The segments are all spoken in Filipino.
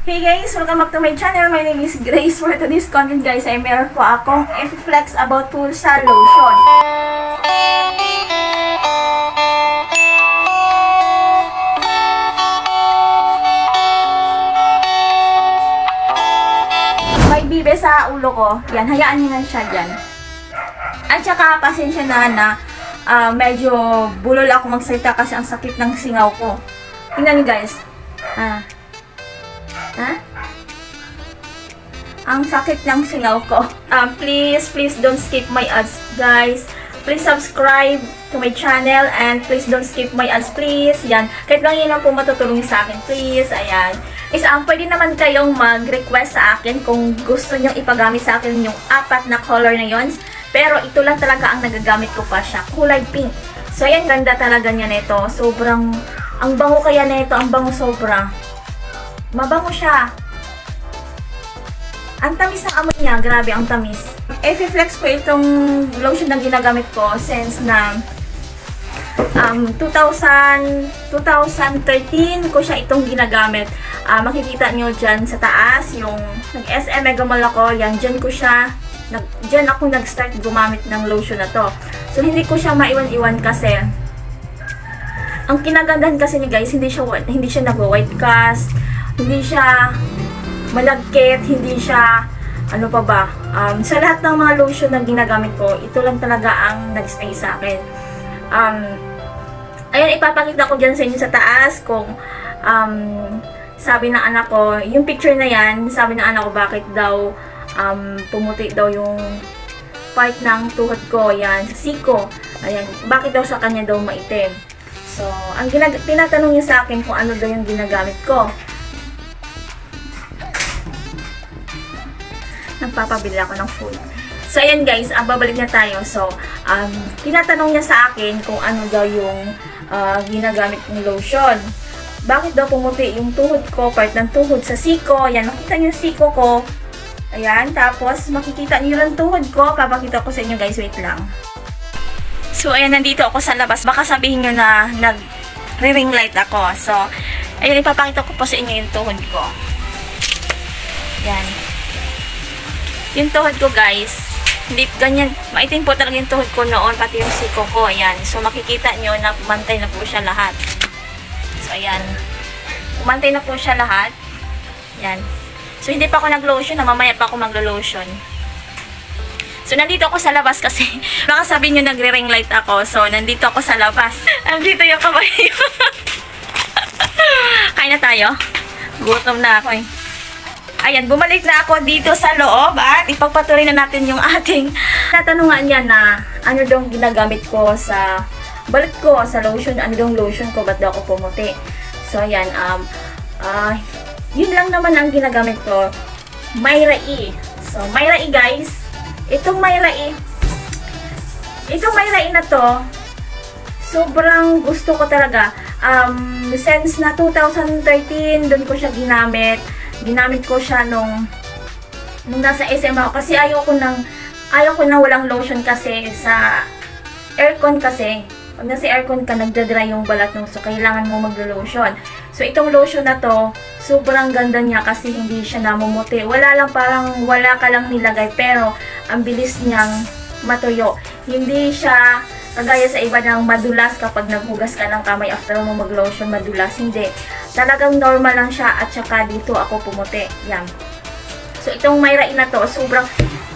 Hey guys! Welcome back to my channel. My name is Grace. For today's content guys ay meron po akong Flex About Tulsa Lotion. May bibe sa ulo ko. Yan, hayaan nyo na siya dyan. At saka pasensya na medyo bulol ako magsalita kasi ang sakit ng singaw ko. Tingnan nyo guys. Ang sakit ng singaw ko. Please don't skip my ads, guys. Please subscribe to my channel and please don't skip my ads, please. Yan. Kahit lang yun lang po matutulong sa akin, please. Ayan. Pwede naman kayong mag-request sa akin kung gusto nyo ipagamit sa akin yung 4 na color na yun. Pero ito lang talaga ang nagagamit ko pa siya. Kulay pink. So, ayan. Ganda talaga niya nito. Sobrang, ang bango kaya nito. Ang bango sobra. Mabango siya. Ang tamis ng amoy niya, grabe ang tamis. Flex ko itong lotion na ginagamit ko since na 2013 ko siya itong ginagamit. Makikita nyo dyan sa taas, yung nag-SM Mega Mall ako, yan, dyan ako nag-start gumamit ng lotion na to. So, hindi ko siya maiwan-iwan kasi ang kinagandahan kasi ni guys, hindi siya nag-white cast, hindi siya malagkit, hindi siya, ano pa ba, sa lahat ng mga lotion na ginagamit ko, ito lang talaga ang nag-stay sa akin. Ayan, ipapakita ko dyan sa inyo sa taas kung, sabi ng anak ko, yung picture na yan, sabi ng anak ko bakit daw, pumuti daw yung part ng tuhod ko, yan, sa siko, ayan, bakit daw sa kanya daw maitim. So, ang tinatanong niya sa akin kung ano daw yung ginagamit ko. Nagpapabili ako ng food. So, ayan guys, babalik na tayo. So, tinatanong niya sa akin kung ano daw yung ginagamit ng lotion. Bakit daw pumuti yung tuhod ko, part ng tuhod sa siko. Ayan, makita niyo yung siko ko. Ayan, tapos makikita niyo yung tuhod ko. Papakita ko sa inyo guys, wait lang. So, ayan, nandito ako sa labas. Baka sabihin nyo na nag-ring light ako. So, ayan, ipapakita ko po sa inyo yung tuhod ko. Ayan. Yung tuhod ko guys, hindi ganyan, maitim po talaga yung tuhod ko noon, pati yung siko ko, ayan. So makikita nyo na pumantay na po siya lahat. So ayan, pumantay na po siya lahat. Ayan. So hindi pa ako nag-lotion, mamaya pa ako mag-lotion. So nandito ako sa labas kasi, baka sabihin nyo nagre-ring light ako. So nandito ako sa labas. Nandito yung kamay. Kain na tayo. Gutom na ako eh. Ayan, bumalik na ako dito sa loob at ipagpatuloy na natin yung ating natanungan niya na ano daw ginagamit ko sa balat ko, sa lotion, ano daw lotion ko, ba't daw ako pumuti. So, ayan, yun lang naman ang ginagamit ko. Myra E. So, Myra E guys, itong Myra E na to, sobrang gusto ko talaga. Since na 2013, doon ko siya ginamit. Ginamit ko siya nung nasa SM ako kasi ayaw ko na walang lotion kasi sa aircon kasi. Pag nasa aircon ka, nagdadry yung balat mo. So, kailangan mo mag-lotion. So, itong lotion na to, sobrang ganda niya kasi hindi siya namumuti. Wala ka lang nilagay pero ang bilis niyang matuyo. Hindi siya kagaya sa iba ng madulas kapag naghugas ka ng kamay after mo mag-lotion, madulas. Hindi. Talagang normal lang siya at saka dito ako pumuti. Yan. So, itong Myra E na to, sobrang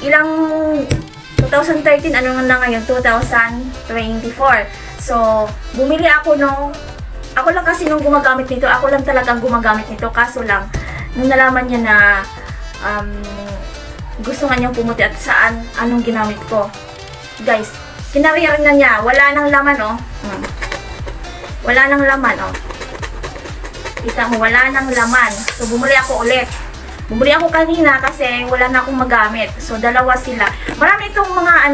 ilang 2013, ano na ngayon? 2024. So, bumili ako ako lang kasi nung gumagamit nito, ako lang talagang gumagamit nito. Kaso lang, nung nalaman niya na gusto nga niyang pumuti at anong ginamit ko. Guys, kinarier na niya. Wala nang laman, oh. Wala nang laman, oh. Kita mo, wala nang laman. So, bumili ako ulit. Bumili ako kanina kasi wala na akong magamit. So, dalawa sila. Marami itong mga,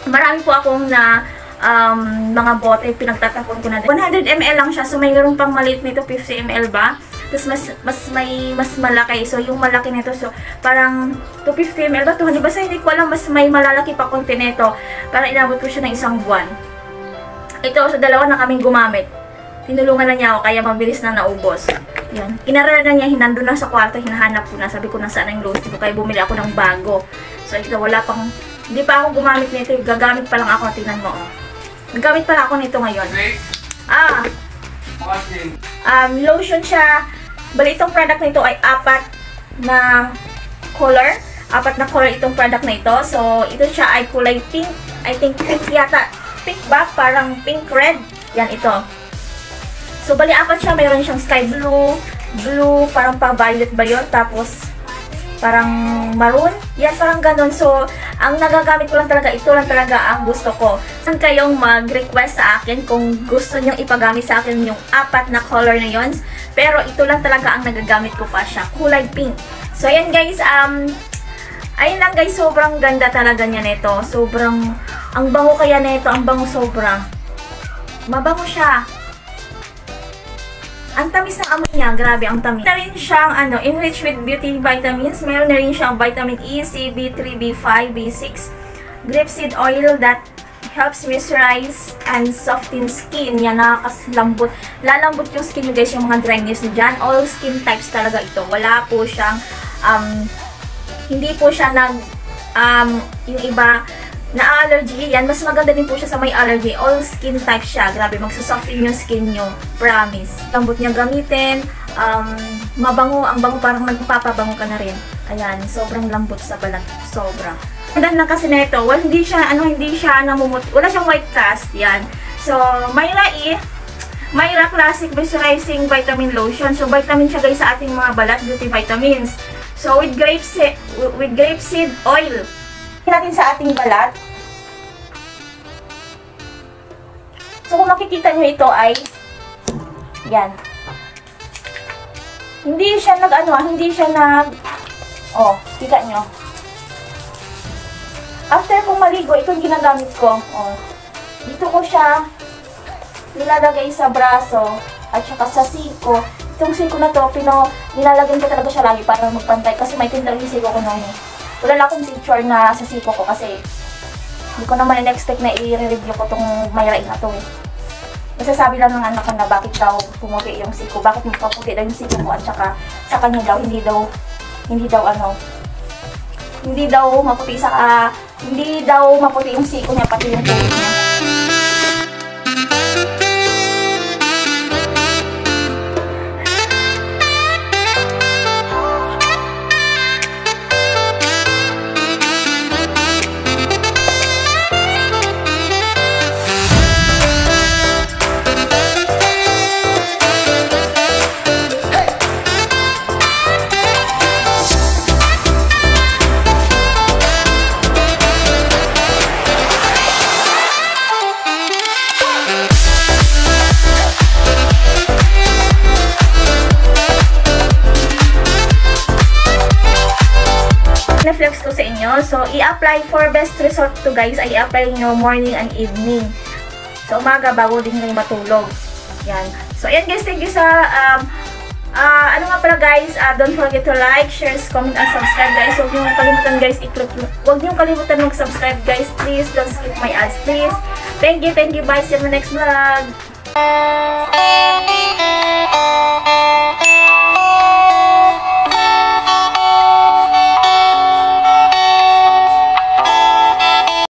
marami po akong mga bote, pinagtatapon ko na din. 100 ml lang siya. So, mayroon pang maliit nito, 50 ml ba? Tapos, mas malaki. So, yung malaki nito, so, parang 250 ml ba? 200 ba? Hindi ko alam, mas may malalaki pa konti nito. Parang inabot ko siya ng 1 buwan. Ito, so, dalawa na kaming gumamit. Tinulungan na niya ako, kaya mabilis na naubos. Yan. Inarara niya, hinando na sa kwarto, hinahanap ko na. Sabi ko, nasaan yung lotion ko? Kaya bumili ako ng bago. So, ito, wala pang, hindi pa ako gumamit nito. Gagamit pa lang ako. Tingnan mo, oh. Gagamit pa lang ako nito ngayon. Lotion siya. Bali, itong product na ito ay 4 na color. 4 na color itong product na ito. So, ito siya ay kulay pink. I think pink yata. Pink ba? Parang pink red. Yan, ito. So, bali 4 siya. Mayroon siyang sky blue, blue, parang pa-violet ba yun? Tapos, parang maroon. Yan, parang ganun. So, ang nagagamit ko lang talaga, ito lang talaga ang gusto ko. Saan kayong mag-request sa akin kung gusto nyong ipagamit sa akin yung 4 na color na yun. Pero, ito lang talaga ang nagagamit ko pa siya. Kulay pink. So, ayan guys, ayun lang guys, sobrang ganda talaga niya nito. Sobrang, ang bango kaya nito, ang bango sobra. Mabango siya. Ang tamis ng amoy niya, grabe ang tamis. Meron rin siyang enriched with beauty vitamins. Meron na rin siyang vitamin E, C, B3, B5, B6, grapeseed oil that helps moisturize and soften skin. Yan, nakakaslambot. Lalambot yung skin nyo guys, yung mga dryness nyo dyan. All skin types talaga ito. Wala po siyang, hindi po siya yung iba, na allergy, yan, mas maganda din po siya sa may allergy. All skin type siya. Grabe, magsusoften yung skin nyo. Promise. Lambot niya gamitin. Mabango. Ang bango, parang nagpapabango ka na rin. Ayan, sobrang lambot sa balat. Sobra. Ganda na kasi nito. Well, hindi siya namumut. Wala siyang white cast. Yan. So, Myra Classic Moisturizing Vitamin Lotion. So, vitamin siya guys sa ating mga balat. Beauty vitamins. So, with grapeseed oil. Natin sa ating balat. So, kung makikita nyo ito ay yan. Hindi siya kita nyo. After kong maligo, ito yung ginagamit ko. Dito ko siya nilalagay sa braso at saka sa siko. Itong siko na to, nilalagyan ko talaga siya lagi para magpantay kasi may tindalang yung siko ko noon. Wala lang akong picture na sa siko ko kasi hindi ko naman in-expect na i-review ko itong Myra na to eh. Masasabi lang ng anak ko na bakit daw pumuti yung siko, bakit magpaputi daw yung siko ko at saka sa kanya daw hindi daw maputi yung siko niya pati yung puwit niya. Na-flex ko sa inyo. So, i-apply for best result to guys, ay i-apply nyo morning and evening. So, umaga bago din kayo matulog. Yan. So, ayan guys, thank you sa, ano nga pala guys, don't forget to like, share, comment, and subscribe guys. Huwag nyo kalimutan guys, huwag nyo kalimutan mag-subscribe guys. Please, don't skip my ads, please. Thank you, bye. See you in the next vlog.